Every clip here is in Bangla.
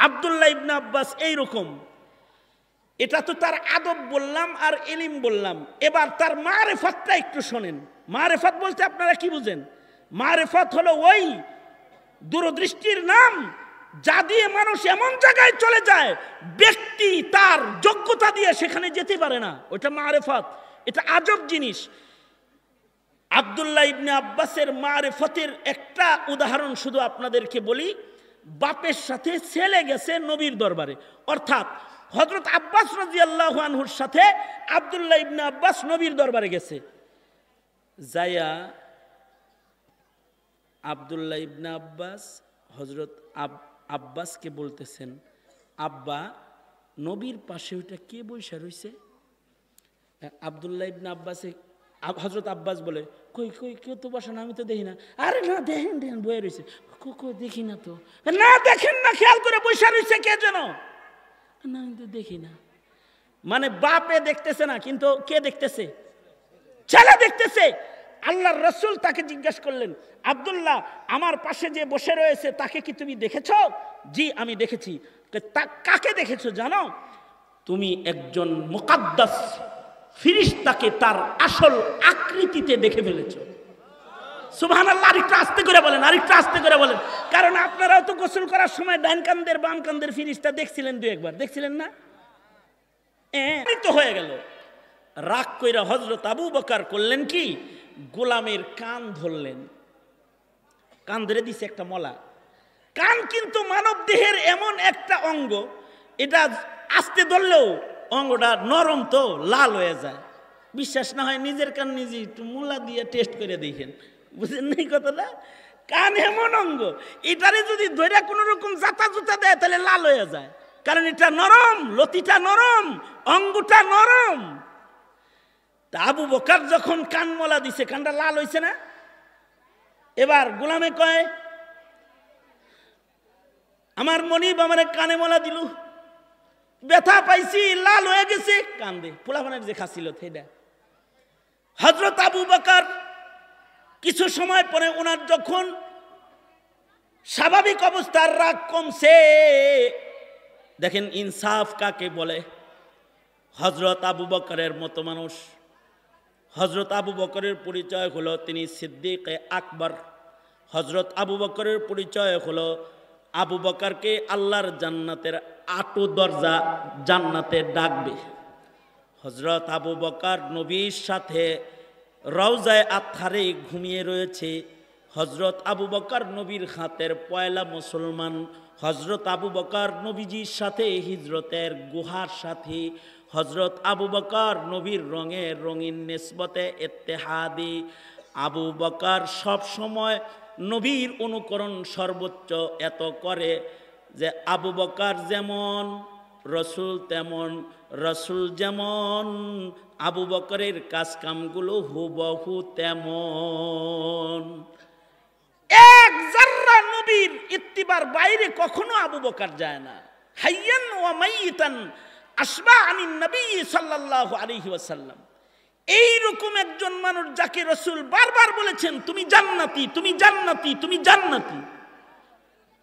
আব্দুল্লাহ ইবনে আব্বাস এইরকম। এটা তো তার আদব বললাম আর ইলম বললাম, এবার তার মারেফতটা একটু শোনেন। মারেফত বলতে আপনারা কি বুঝেন? মারেফত হলো ওই দূরদৃষ্টির নাম যা দিয়ে মানুষ এমন জায়গায় চলে যায় ব্যক্তি তার যোগ্যতা দিয়ে সেখানে যেতে পারে না, ওটা মারেফত। এটা আজব জিনিস। আব্দুল্লাহ ইবনে আব্বাসের মারেফতের একটা উদাহরণ শুধু আপনাদেরকে বলি। বাপের সাথে ছেলে গেছে নবীর দরবারে, অর্থাৎ হযরত আব্বাস রাদিয়াল্লাহু আনহুর সাথে আব্দুল্লাহ ইবনে আব্বাস নবীর দরবারে গেছে। যায়া আব্দুল্লাহ ইবনে আব্বাস হযরত আব্বাসকে বলতেছেন, আব্বা, নবীর পাশে ওইটা কে বসে রইছে? আব্দুল্লাহ ইবনে আব্বাসে হযরত আব্বাস বলে, কই কই কেউ তো বসে না, আমি তো দেখি না। আরে না, দেখেন দেখেন বয়ে রয়েছে। দেখি না তো। না দেখেন না, খেয়াল করে বসে রয়েছে কে যেন। না আমি তো দেখি না। মানে বাপে দেখতেছে না, কিন্তু কে দেখতেছে? ছেলে দেখতেছে। আল্লাহর রাসূল তাকে জিজ্ঞাসা করলেন, আব্দুল্লাহ, আমার পাশে যে বসে রয়েছে তাকে কি তুমি দেখেছো? জি আমি দেখেছি। কাকে দেখেছো জানো? তুমি একজন মুকাদ্দাস ফেরেশতাকে তার আসল আকৃতিতে দেখে ফেলেছো। সুবহানাল্লাহ। আরেকটু আস্তে করে বলেন, আরেকটু আস্তে করে বলেন, কারণ আপনারাও তো গোসল করার সময় ডান কান্দের বাম কান্দের ফেরেশতা দেখছিলেন, দুই একবার দেখছিলেন না? তো হয়ে গেল। রাগ কইরা হযরত আবু বকর করলেন কি, গোলামের কান ধরলেন, কান ধরে দিছে একটা মলা। কান কিন্তু মানব দেহের এমন একটা অঙ্গ, এটা আস্তে ধরলেও অঙ্গটা নরম তো লাল হয়ে যায়। বিশ্বাস না হয় নিজের কান নিজে একটু মুলা দিয়ে টেস্ট করে দেখেন, বুঝেন নাই কথাটা? কান এমন অঙ্গ, এটারে যদি ধরে কোনো রকম জাতা জুতা দেয় তাহলে লাল হয়ে যায়, কারণ এটা নরম, লতিটা নরম, অঙ্গটা নরম। তা আবু বকর যখন কান মলা দিছে, কানটা লাল হয়েছে না? এবার গোলামে কয়, আমার মনিব আমার কানে মলা দিল, ব্যথা পাইছি, লাল হয়ে গেছে, কান্দে। পোলাপানের যে খাচ্ছিল সেটা। হযরত আবু বকর কিছু সময় পরে ওনার যখন স্বাভাবিক অবস্থার রাগ কমছে, দেখেন ইনসাফ কাকে বলে। হযরত আবু বকরের মতো মানুষ, হযরত আবু বকরের পরিচয় হলো তিনি সিদ্দিকে আকবর। হযরত আবু বকরের পরিচয় হলো আবু বকরকে আল্লাহর জান্নাতের আটো দরজা জান্নাতে ডাকবে। হযরত আবু বকর নবীর সাথে রওজায়ে আতহারে ঘুমিয়ে রয়েছে। হযরত আবু বকর নবীর হাতের পয়লা মুসলমান। হযরত আবু বকর নবীজির সাথে হিজরতের গুহার সাথী। হযরত আবু বকর নবীর রঙের রঙিন নিসবতে ইত্তেহাদি। আবু বকর সব সময় নবীর অনুকরণ সর্বোচ্চ এত করে যে আবু বকর যেমন রসুল তেমন, রসুল যেমন আবু বকরের কাজকামগুলো হুবহু তেমন। এক যাররা নবীর ইত্তিবার বাইরে কখনো আবু বকর যায় না। হাইয়ান ওয়া মাইয়িতান আশবা আনিন নবী সাল্লাল্লাহু আলাইহি ওয়াসাল্লাম। এইরকম একজন মানুষ যাকে রাসূল বারবার বলেছেন তুমি জান্নাতি, তুমি জান্নাতি, তুমি জান্নাতি।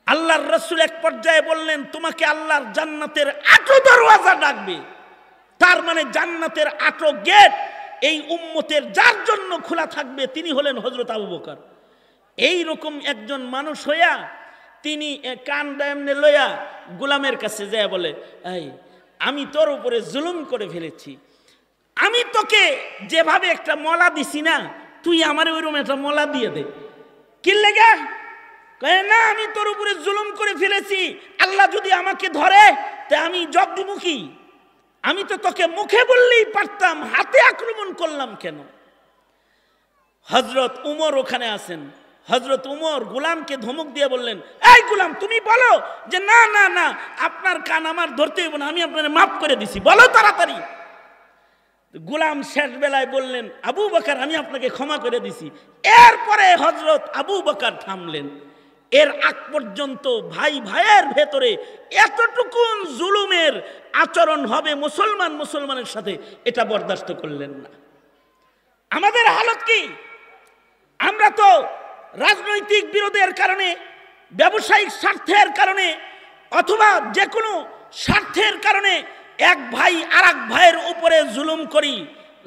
আল্লাহর রাসূল এক পর্যায়ে বললেন তোমাকে আল্লাহর জান্নাতের ৮ দরওয়াজা ডাকবে। তার মানে জান্নাতের ৮ গেট এই উম্মতের যার জন্য খোলা থাকবে তিনি হলেন হযরত আবু বকর। এই রকম একজন মানুষ হইয়া তিনি কান দামনে লইয়া গোলামের কাছে যায় বলে, এই আমি তোর উপরে জুলুম করে ফেলেছি, আমি তোকে যেভাবে একটা মলা দিছি না, তুই আমার ওইরকম একটা মলা দিয়ে দে। কি লেগা? কয় না আমি তোর উপরে জুলুম করে ফেলেছি, আল্লাহ যদি আমাকে ধরে তা আমি জবাব দিব কি? আমি তো তোকে মুখে বললেই পারতাম, হাতে আক্রমণ করলাম কেন? হযরত উমর ওখানে আছেন। হযরত উমর গোলামকে ধমক দিয়ে বললেন, এই গোলাম তুমি বলো যে না না না আপনার কান আমার ধরতে হইব না, আমি আপনাকে মাফ করে দিছি, বলো তাড়াতাড়ি। গোলাম শেষ বেলায় বললেন, আবু বকর আমি আপনাকে ক্ষমা করে দিছি। এরপরে হযরত আবু বকর থামলেন। এর আগ পর্যন্ত ভাই ভাইয়ের ভেতরে এতটুকু জুলুমের আচরণ হবে মুসলমান মুসলমানের সাথে, এটা বরদাস্ত করলেন না। আমাদের হালত কি? আমরা তো রাজনৈতিক বিরোধের কারণে, ব্যবসায়িক স্বার্থের কারণে অথবা যে কোনো স্বার্থের কারণে এক ভাই আর এক ভাইয়ের উপরে জুলুম করি,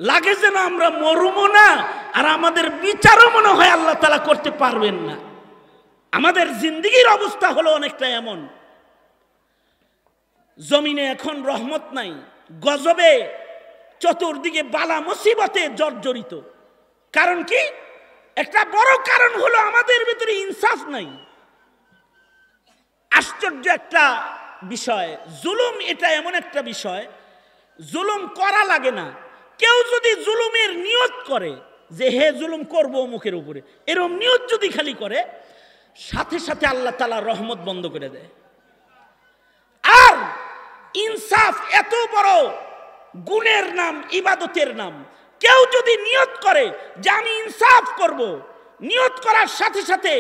লাগে যেন আমরা মরুমো না, আর আমাদের বিচারও মনে হয় আল্লাহ তাআলা করতে পারবেন না। আমাদের জিন্দেগির অবস্থা হলো অনেকটা এমন। জমিনে এখন রহমত নাই, গজবে চতুর্দিকে বালা মুসিবতে জর্জরিত। কারণ কি? একটা বড় কারণ হলো আমাদের ভিতরে ইনসাফ নাই। আশ্চর্য একটা বিষয়, জুলুম এটা এমন একটা বিষয়, জুলুম করা লাগে না। কেউ যদি জুলুমের নিয়ত করে যে হে জুলুম করব মুখের উপরে, এরকম নিয়ত যদি খালি করে, সাথে সাথে আল্লাহ তাআলা রহমত বন্ধ করে দেয়। আর ইনসাফ এত বড় গুণের নাম, ইবাদতের নাম। কেউ যদি নিয়ত করে যে আমি ইনসাফ করব, নিয়ত করার সাথে সাথে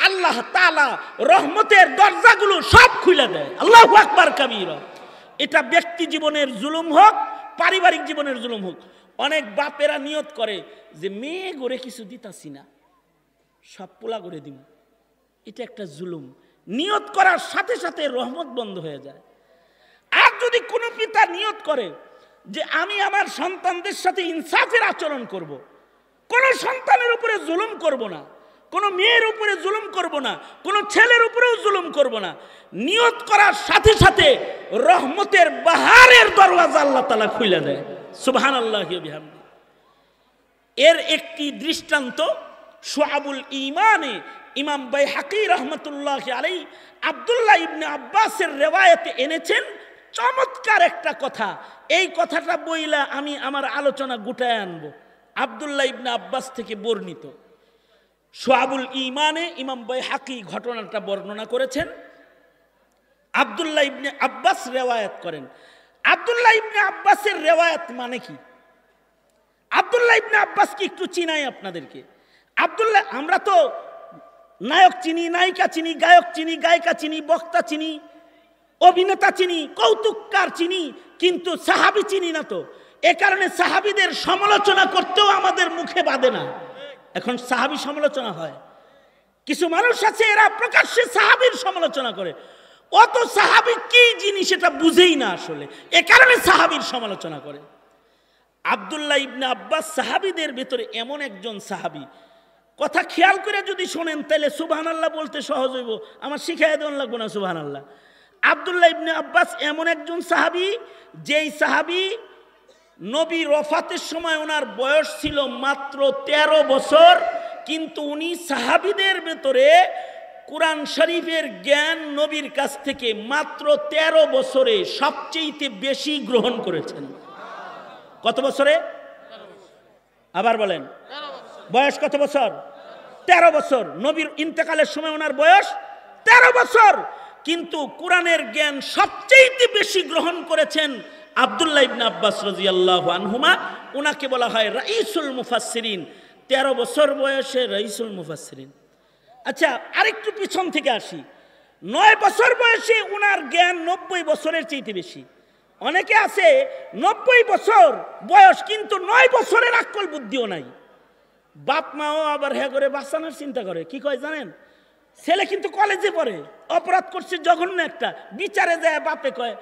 আল্লাহ তাআলা রহমতের দরজাগুলো সব খুলে দেয়। আল্লাহু আকবার কাবীরা। এটা ব্যক্তি জীবনের জুলুম হোক, পারিবারিক জীবনের জুলুম হোক। অনেক বাপেরা নিয়ত করে যে মেয়ে গড়ে কিছু দিতাছি না, সব পোলা করে দিব। এটা একটা জুলুম। নিয়ত করার সাথে সাথে রহমত বন্ধ হয়ে যায়। আর যদি কোনো পিতা নিয়ত করে যে আমি আমার সন্তানদের সাথে ইনসাফের আচরণ করব, কোনো সন্তানের উপরে জুলুম করব না, কোনো মেয়ের উপরে জুলুম করব না, কোনো ছেলের উপরেও জুলুম করব না, নিয়ত করার সাথে সাথে রহমতের বাহারের দরওয়াজা আল্লাহ তাআলা খুলে দেয়। সুবহানাল্লাহি ওয়া বিহামদিহি। এর একটি দৃষ্টান্ত শুআবুল ঈমানে ইমাম বাইহাকী রাহমাতুল্লাহি আলাইহি আব্দুল্লাহ ইবনে আব্বাসের রিওয়ায়াতে এনেছেন চমৎকার একটা কথা। এই কথাটা বইলা আমি আমার আলোচনা গুটায় আনব। আব্দুল্লাহ ইবনে আব্বাস থেকে বর্ণিত শুআবুল ঈমানে ইমাম বাইহাকী ঘটনাটা বর্ণনা করেছেন। আব্দুল্লাহ ইবনে আব্বাস রিওয়ায়াত করেন। আব্দুল্লাহ ইবনে আব্বাসের রিওয়ায়াত মানে কি? আব্দুল্লাহ ইবনে আব্বাস কি একটু চিনাই আপনাদেরকে। আব্দুল্লাহ, আমরা তো নায়ক চিনি, নায়িকা চিনি, গায়ক চিনি, গায়িকা চিনি, বক্তা চিনি, অভিনেতা চিনি, কৌতুককার চিনি, কিন্তু সাহাবী চিনি না। তো এ কারণে সাহাবীদের সমালোচনা করতেও আমাদের মুখে বাধে না। এখন সাহাবী সমালোচনা হয়, কিছু মানুষ আছে এরা প্রকাশ্যে সাহাবীর সমালোচনা করে। অত সাহাবী কি জিনিস এটা বুঝেই না আসলে, এ কারণে সাহাবীর সমালোচনা করে। আব্দুল্লাহ ইবনে আব্বাস সাহাবীদের ভিতরে এমন একজন সাহাবী, কথা খেয়াল করে যদি শোনেন তাহলে সুবহানাল্লাহ বলতে সহজ হইব, আমার শিখাইয়া দেওয়া লাগবে না সুবহানাল্লাহ। আব্দুল্লাহ ইবনে আব্বাস এমন একজন সাহাবী, যেই সাহাবী নবী ওফাতের সময় ওনার বয়স ছিল মাত্র 13 বছর, কিন্তু উনি সাহাবীদের ভেতরে কুরআন শরীফের জ্ঞান নবীর কাছ থেকে মাত্র 13 বছরে সবচেয়ে বেশি গ্রহণ করেছেন। কত বছরে? আবার বলেন, বয়স কত বছর? 13 বছর। নবীর ইন্তেকালের সময় ওনার বয়স 13 বছর, কিন্তু কোরআনের জ্ঞান সবচেয়ে বেশি গ্রহণ করেছেন আব্দুল্লাহ ইবনে আব্বাস রাদিয়াল্লাহু আনহুমা। ওনাকে বলা হয় রাইসুল মুফাসসিরিন। 13 বছর বয়সে রাইসুল মুফাসসিরিন। আচ্ছা, আরেকটু পিছন থেকে আসি। 9 বছর বয়সে ওনার জ্ঞান 90 বছরের চেয়ে বেশি। অনেকে আছে 90 বছর বয়স কিন্তু 9 বছরের আকল বুদ্ধিও নাই। বাপ মাও আবার হ্যাঁ করে বাঁচানোর চিন্তা করে। কি কয় জানেন? ছেলে কিন্তু কলেজে পড়ে, অপরাধ করছে জঘন্য একটা, বিচারে যায় বাপে কয়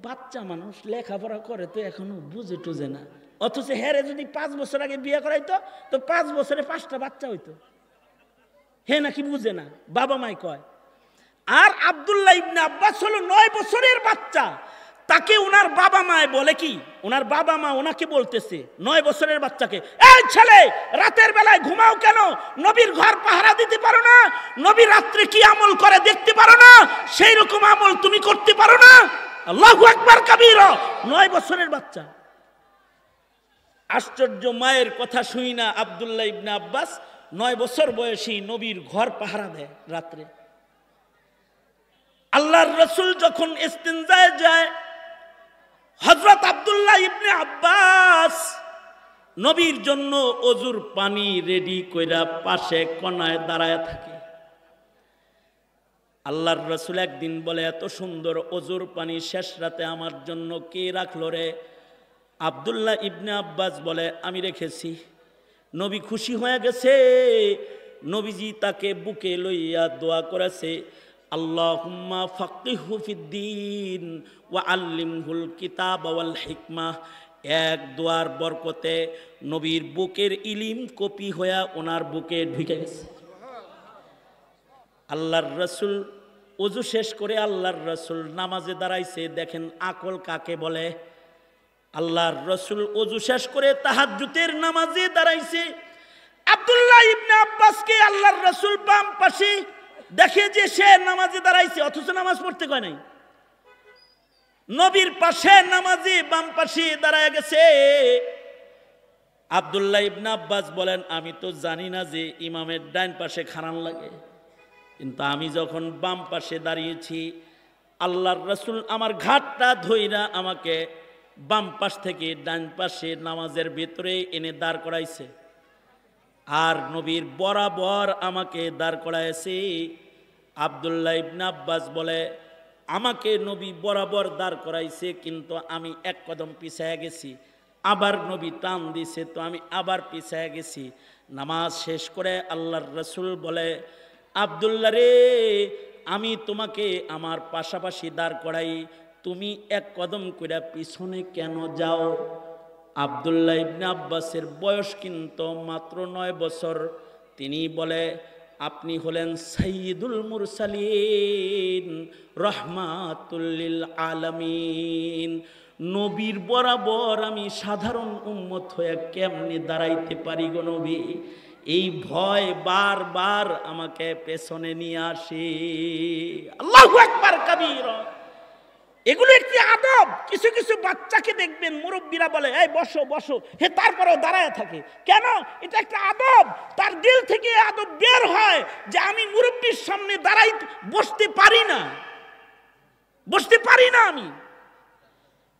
বাচ্চা মানুষ লেখাপড়া করে তো এখনো বুঝে টুঝে না। অথচ হ্যারে যদি 5 বছর আগে বিয়ে করাইতো তো 5 বছরে 5টা বাচ্চা হইতো। হে নাকি বুঝে না, বাবা মাই কয়। আর আব্দুল্লাহ ইবনে আব্বাস হলো 9 বছরের বাচ্চা। তাকে ওনার বাবা মায় বলে কি, ওনার বাবা মা ওনাকে বলতেছে 9 বছরের বাচ্চাকে, এই ছেলে রাতের বেলায় ঘুমাও কেন? নবীর ঘর পাহারা দিতে পারো না? নবী রাত্রে কি আমল করে দেখতে পারো না? সেই রকম আমল তুমি করতে পারো না? আল্লাহু আকবার কাবীরা। 9 বছরের বাচ্চা। আশ্চর্য, মায়ের কথা শুই না আব্দুল্লাহ ইবনে আব্বাস 9 বছর বয়সী নবীর ঘর পাহারা দেয় রাত্রে। আল্লাহর রাসূল যখন ইস্তিনজায় যায়, হযরত আব্দুল্লাহ ইবনে আব্বাস নবীর জন্য ওযুর পানি রেডি কইরা পাশে কোনায় দাঁড়ায় থাকে। আল্লাহর রাসূল একদিন বলে, এত সুন্দর ওযুর পানি শেষ রাতে আমার জন্য কে রাখলো রে? আব্দুল্লাহ ইবনে আব্বাস বলে, আমি রেখেছি। নবী খুশি হয়ে গেছে। নবীজি তাকে বুকে লইয়া দোয়া করেছে, আল্লাহুম্মা ফাক্কিহু ফিদ্দীন ওয়া আল্লিমহুল কিতাব ওয়াল হিকমাহ। এক দোয়ার বরকতে নবীর বুকের ইলিম কপি হয়ে ওনার বুকে ঢুকে গেছে। আল্লাহর রসুল ওযু শেষ করে আল্লাহর রসুল নামাজে দাঁড়াইছে। দেখেন আকল কাকে বলে। আল্লাহর রসুল ওযু শেষ করে তাহাজ্জুদের নামাজে দাঁড়াইছে। আব্দুল্লাহ ইবনে আব্বাসকে আল্লাহর রসুল বাম পাশে দেখে যে সে নামাজে দাঁড়াইছে, অথচ নামাজ পড়তে কয় নাই। নবীর পাশে নামাজি বাম পাশে দাঁড়ায় গেছে। আব্দুল্লাহ ইবনে আব্বাস বলেন, আমি তো জানি না যে ইমামের ডান পাশে খাড়ান লাগে, কিন্তু আমি যখন বাম পাশে দাঁড়িয়েছি আল্লাহর রাসূল আমার ঘাটটা ধইরা আমাকে বাম পাশ থেকে ডান পাশে নামাজের ভিতরে এনে দাঁড় করাইছে, আর নবীর বরাবর আমাকে দাঁড় করাইছে। আব্দুল্লাহ ইবনে আব্বাস বলে, আমাকে নবী বরাবর দাঁড় করাইছে, কিন্তু আমি এক কদম পিছায়া গেছি। আবার নবী টান দিছে, তো আমি আবার পিছায়া গেছি। নামাজ শেষ করে আল্লাহর রাসূল বলে, আব্দুল্লাহ রে, আমি তোমাকে আমার পাশাপাশি দাঁড় করাই, তুমি এক কদম করে পিছনে কেন যাও? আব্দুল্লাহ ইবনে আব্বাসের বয়স কিন্তু মাত্র 9 বছর। তিনি বলে, আপনি হলেন সাইয়্যিদুল মুরসালিন রাহমাতুল লিল আলামিন। নবীর বরাবর আমি সাধারণ উম্মত হয়ে কেমনে দাঁড়াইতে পারি গো নবী? এই ভয় বারবার আমাকে পেছনে নিয়ে আসে। আল্লাহু আকবার কাবীরা। এগুলো একটি আদব। কিছু কিছু বাচ্চাকে দেখবেন মুরব্বীরা বলে, এই বসো বসো, হে তারপরেও দাঁড়ায় থাকে কেন? এটা একটা আদব। তার দিল থেকে আদব বের হয় যে আমি মুরব্বীর সামনে দাঁড়াই বসতে পারি না, বসতে পারি না আমি।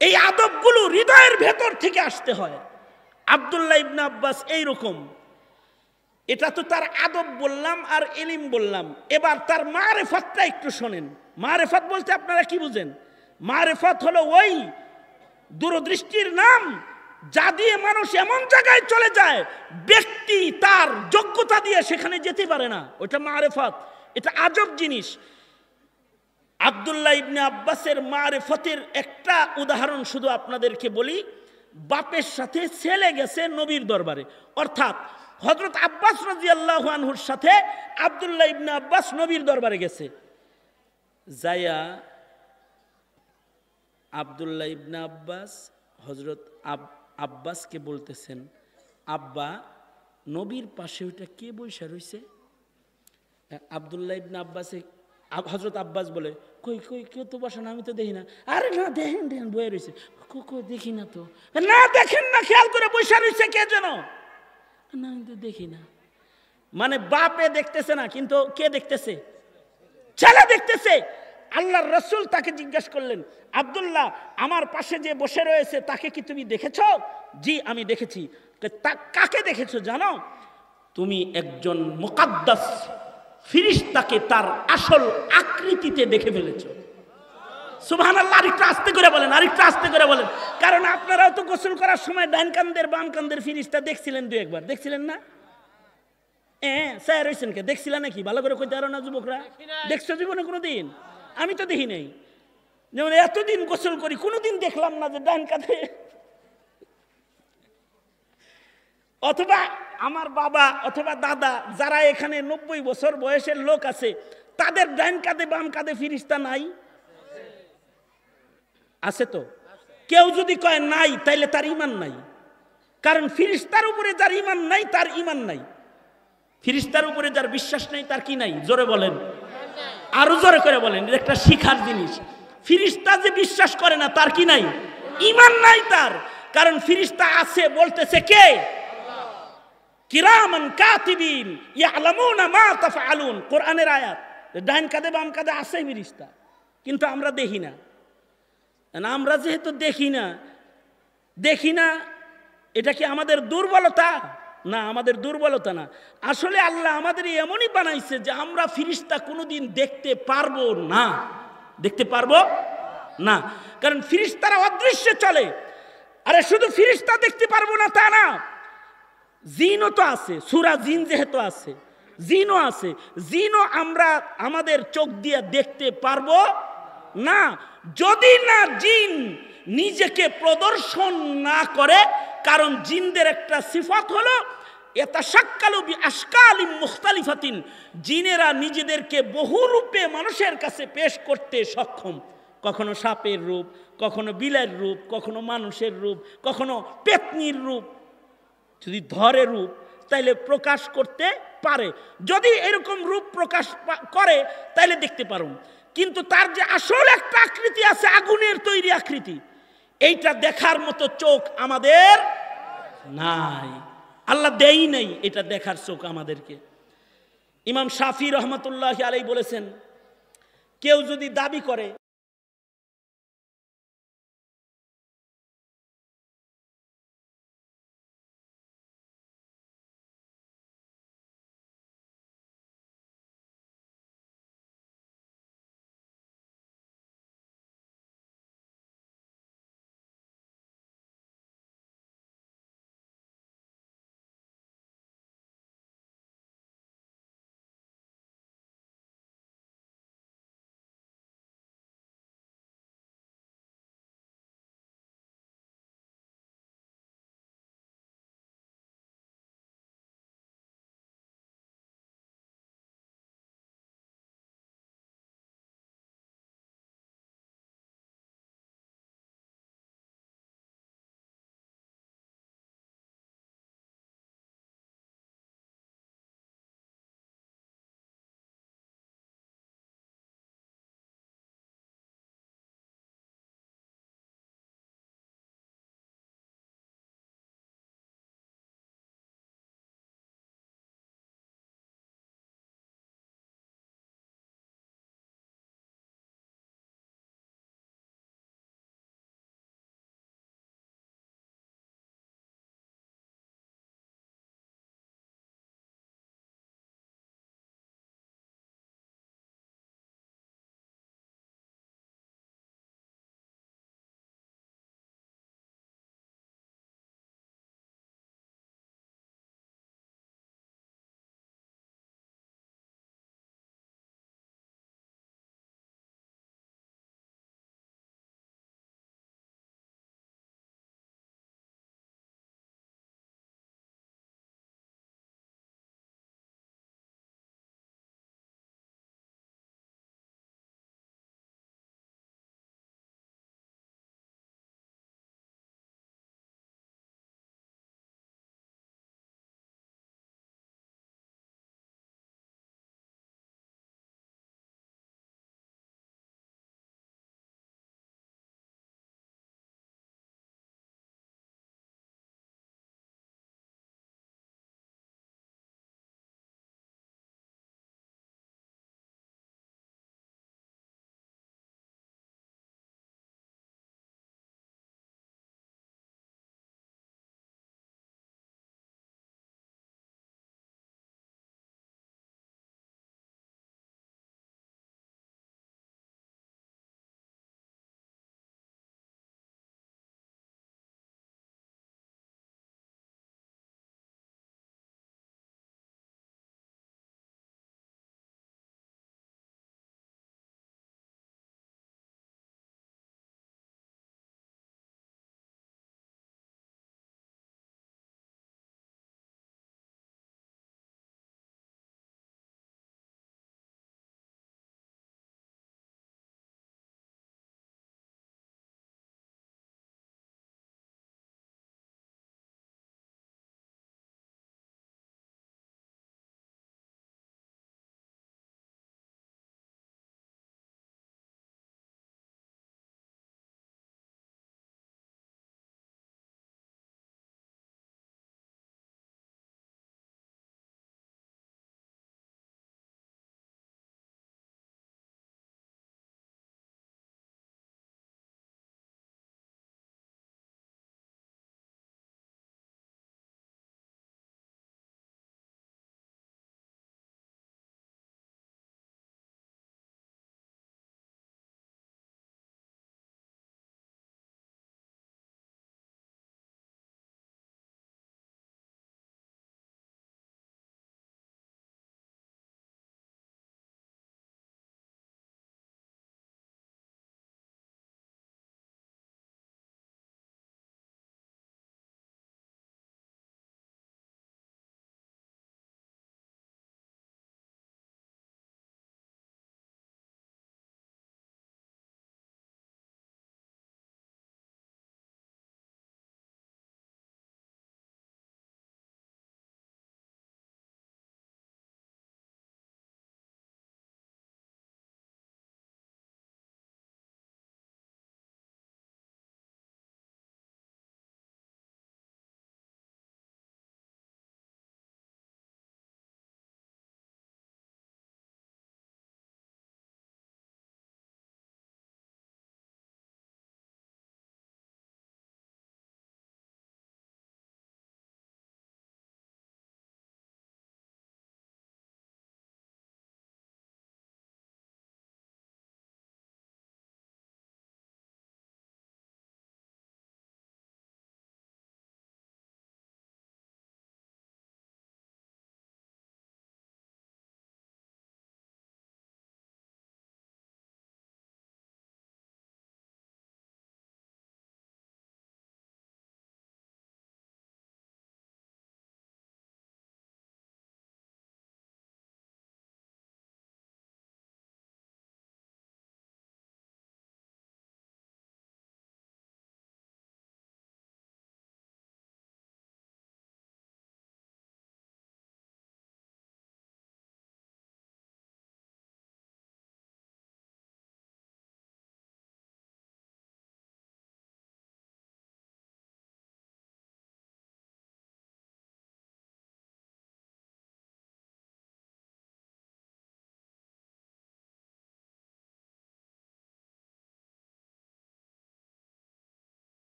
এই আদবগুলো হৃদয়ের ভেতর থেকে আসতে হয়। আব্দুল্লাহ ইবনে আব্বাস এইরকম। এটা তো তার আদব বললাম আর ইলম বললাম। এবার তার মারেফাতটা একটু শোনেন। মারেফাত বলতে আপনারা কি বুঝেন? মারেফাত হলো ওই দূরদৃষ্টির নাম যা দিয়ে মানুষ এমন জায়গায় চলে যায় ব্যক্তি তার যোগ্যতা দিয়ে সেখানে যেতে পারে না। ওটা মারেফাত। এটা আজব জিনিস। আব্দুল্লাহ ইবনে আব্বাসের মারেফতের একটা উদাহরণ শুধু আপনাদেরকে বলি। বাপের সাথে ছেলে গেছে নবীর দরবারে, অর্থাৎ হযরত আব্বাস রাদিয়াল্লাহু আনহুর সাথে আব্দুল্লাহ ইবনে আব্বাস নবীর দরবারে গেছে। যায়া আব্দুল্লাহ ইবনে আব্বাস হযরত আব্বাসকে বলতেছেন, আব্বা, নবীর পাশে ওইটা কে বসে রইছে? আব্দুল্লাহ ইবনে আব্বাসে হযরত আব্বাস বলে, কই কই কেউ তো বসে না, আমি তো দেখি না। আরে না, দেখেন দেখেন বয়ে রয়েছে। দেখি না তো। না দেখেন না, খেয়াল করে বসে রয়েছে কে যেন। না আমি তো দেখি না। মানে বাপে দেখতেছে না, কিন্তু কে দেখতেছে? ছেলে দেখতেছে। আল্লাহর রাসূল তাকে জিজ্ঞাসা করলেন, আব্দুল্লাহ, আমার পাশে যে বসে রয়েছে তাকে কি তুমি দেখেছো? জি আমি দেখেছি। কাকে দেখেছো জানো? তুমি একজন মুকাদ্দাস ফেরেশতাকে তার আসল আকৃতিতে দেখে ফেলেছো। সুবহানাল্লাহ। আরেকটু আস্তে করে বলেন, আরেকটু আস্তে করে বলেন, কারণ আপনারাও তো গোসল করার সময় ডান কান্দের বাম কান্দের ফেরেশতা দেখছিলেন, 2-1 বার দেখছিলেন না? স্যার হয়েছেন কে? দেখছিলেন নাকি? ভালো করে কইতে পারো না যুবকরা? দেখছো জীবনে কোনোদিন? আমি তো দেখি নাই। যেমন এতদিন গোসল করি কোনোদিন দেখলাম না যে ডান কাঁধে, অথবা আমার বাবা অথবা দাদা যারা এখানে 90 বছর বয়সের লোক আছে তাদের ডান কাঁধে বাম কাঁধে ফেরেশতা নাই? আছে তো। কেউ যদি কয় নাই তাইলে তার ঈমান নাই। কারণ ফেরেশতার উপরে যার ঈমান নাই তার ঈমান নাই। ফেরেশতার উপরে যার বিশ্বাস নাই তার কি নাই? জোরে বলেন, আরো জোরে করে বলেন। এটা একটা শিখার জিনিস। ফেরেশতা যে বিশ্বাস করে না তার কি নাই? ঈমান নাই তার। কারণ ফেরেশতা আছে বলতেছে কে? কিরামান কাতিবিন ইয়ালামুনা মা তাফআলুন, কোরআনের আয়াত। ডান কাঁধে বাম কাঁধে আছে ফেরেশতা, কিন্তু আমরা দেখি না। আমরা যেহেতু দেখি না, এটা কি আমাদের দুর্বলতা? না, আমাদের দুর্বলতা না। আসলে আল্লাহ আমাদের এমনই বানাইছে যে আমরা ফেরেশতা কোনোদিন দেখতে পারবো না। দেখতে পারবো না, কারণ ফেরেশতারা অদৃশ্যে চলে। আরে শুধু ফেরেশতা দেখতে পারবো না তা না, জিনও তো আছে। সূরা জিন যেহেতু আছে, জিনও আছে। জিনও আমরা আমাদের চোখ দিয়ে দেখতে পারবো না, যদি না জিন নিজেকে প্রদর্শন না করে। কারণ জিনদের একটা সিফাত হলো ইয়াতাশাক্কালু বিআশকালিন মুখতালিফাতিন, জিনেরা নিজেদেরকে বহু রূপে মানুষের কাছে পেশ করতে সক্ষম। কখনো সাপের রূপ, কখনো বিলের রূপ, কখনো মানুষের রূপ, কখনো পেতনির রূপ। যদি ধরে রূপ তাইলে প্রকাশ করতে পারে। যদি এরকম রূপ প্রকাশ করে তাইলে দেখতে পারুন। কিন্তু তার যে আসল একটা আকৃতি আছে, আগুনের তৈরি আকৃতি, এইটা দেখার মতো চোখ আমাদের নাই, আল্লাহ দেই নাই এটা দেখার চোখ আমাদেরকে। ইমাম শাফি রহমতুল্লাহ আলাইহি বলেছেন, কেউ যদি দাবি করে